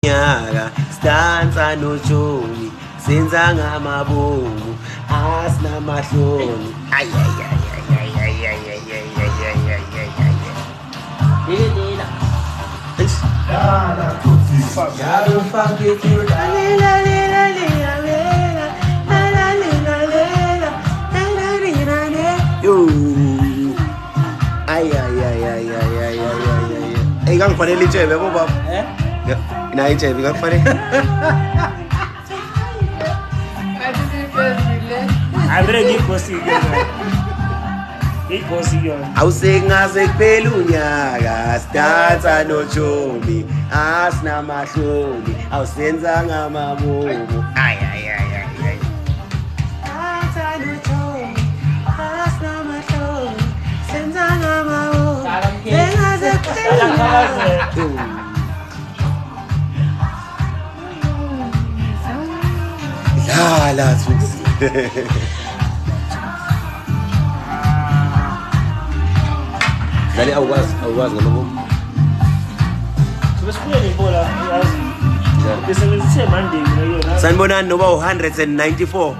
nyaka stanza noJoni senza ngamabomu asinamahloni ay ay kang paneli chebe mo bab na chebe kang paneli Abre ngikosiyo awusengaze kuphela unyaka sidansa noJoni asinamahloni awusenza ngamabomu ay dansa noJoni asinamahloni senza ngamabomu sengaze kuphela la Twixi Dali awaz ngamabomu Subesiphuye ibola yazi besebenzise Monday ngayo sanibonani noba 194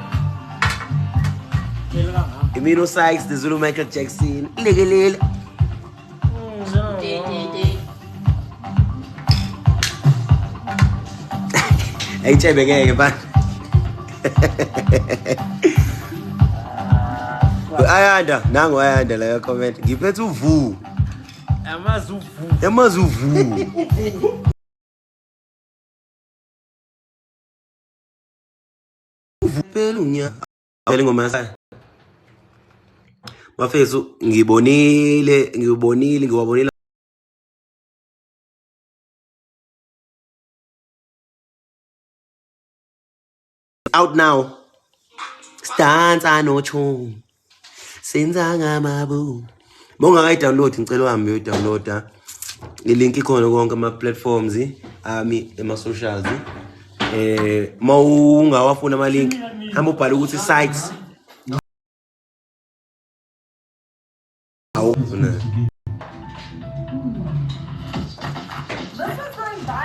Emino Sykes the Zulu Michael Jackson lekelele Ayitshebe ngeke mfana Ayanda nangu ayanda la comment ngiphethe uvu amazuvu Pelunya vele ngoma sa Mafezu ngibonile ngiwabonile out now stanza noJoni senza ngamabomu Mongakayi download ngicela uhambe uyo downloada ilink ikhona konke ama platforms ami ema socials mawungawafuna ama link hamba ubhala ukuthi sites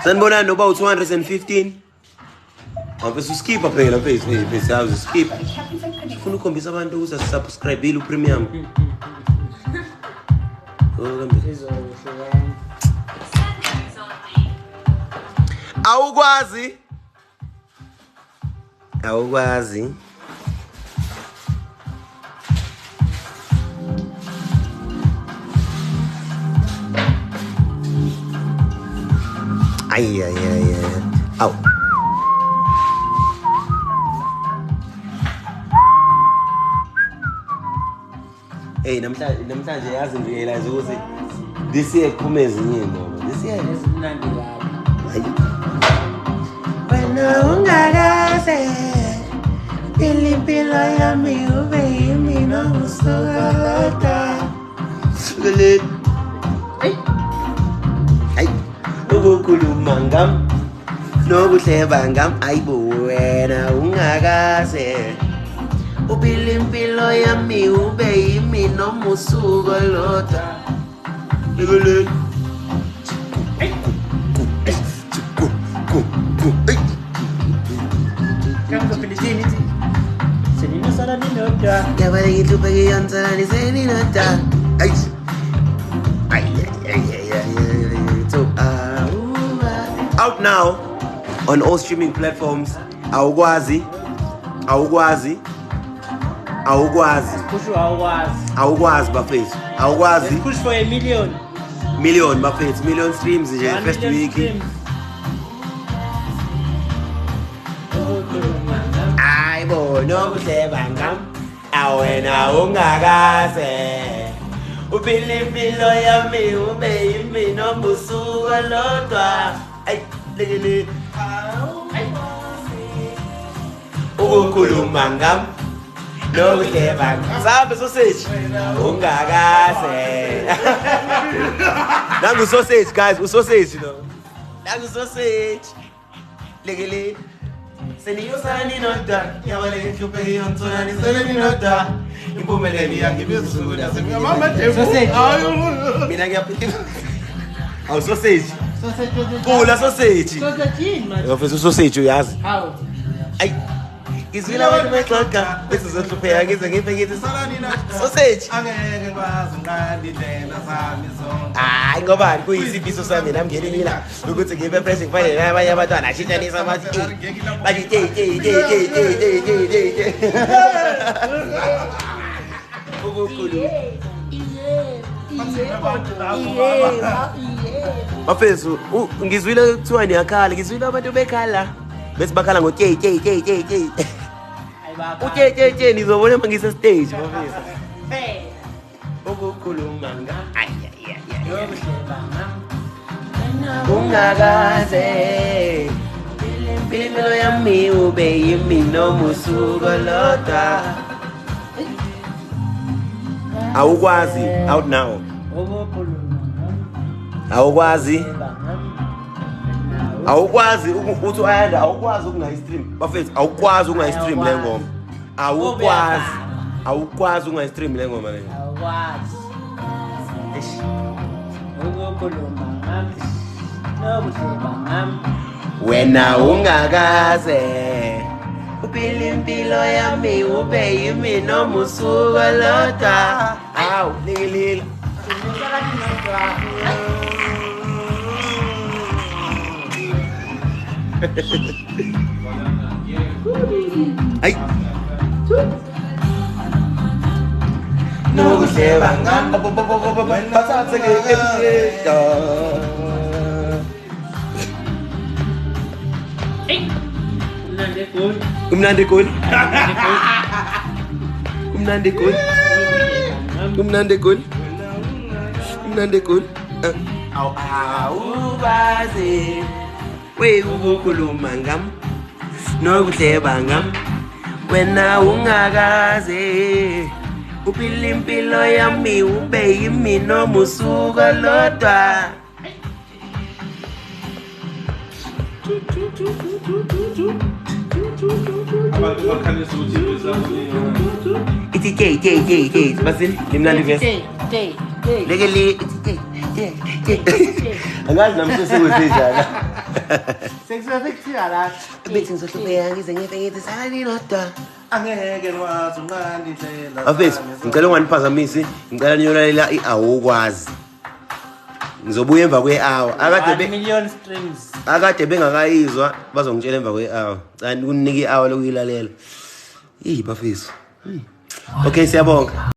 sanibonani noba u215 Mafethu skip phela phase house skip ufuna ukukhombisa abantu ukuthi subscribe ile premium Awukwazi ay aw Hey namhlanje yazi ngirealize ukuthi this year kume ezinye ngoba this year esimnandi kabi Wena ungakaze impilo yami ube yimi nokusokolota Sukelele Ay ukukhuluma ngam nokuhleba ngam ayibo wena ungakaze Ubili impilo yami ube yimi nomusukolota Sukelele Kanga Filipini Senina sala ninoda Gabari itu pagi yang salah di sini nota So out now on all streaming platforms Awukwazi Push bafethu Awukwazi push for a million bafethu million streams nje first week Ayibo nokuhleba ngam awena ungakaze Ubili impilo yami ube yimi nomusukolota ay lekelele ukukhuluma ngam nokuhleba sabe sausage ungakaze Nangu sausage guys usausage Nangu sausage lekelele Seniyosana ninoda yawale nhluphe yonsona nisele ninoda impumelelo yakhe bezusuluda semama Sausage. mina ngiyaphila awu sausage Pula sausage. Sausage yini manje? Bafethu sausage uyazi. Hawu. Ay. Ngizwile abantu bexoxa bese sizohlupheka ngize ngife ngithi sausage. Angeke ngikwazi unqanda indlela zami zonke. Hayi ngoba kuyisifiso sami nami ngelimila ukuthi ngibe fresh kufanele nabanye abantwana ashintshanisa amathi. Bathi ukukhulu. Bafethu ngizwile kuthiwa niyakhala ngizwile abantu bekhala bese bakhala ngo utye nizobona mangise stage bafethu ukukhuluma ungakaze impilo yami ube yimi noma usuku lodwa awukwazi out now awukwazi uthi ayanda awukwazi ukungayistream bafethu awukwazi ukungayistream le ngoma awukwazi ukungayistream le ngoma le wena ungakaze uphila impilo yami ube yimi noma usuku lodwa awu lilila ay nokuhleba ngam bathathe ke umnandi khulu awubazi we ukukhuluma ngam nokuhleba ngam wena ungakaze uphila impilo yami ube yimi noma usuku lodwa Abantu bakhalisa ukuthi ithi basini limnandi vese lekeli angazi namhla sekuzenjani Sekusuka la. bethi ngizohlupheka ngize ngife ngithi salani nodwa angeke ngikwazi unqanda indlela. bafethu ngicela unganiphazamisi ngicela niyolalela awukwazi ngizobuya emva kwe-hour Million streams. akade bengakayizwa bazongitshela emva kwe-hour kanti kuninike i-hour lokuyilalela bafethu okay siyabonga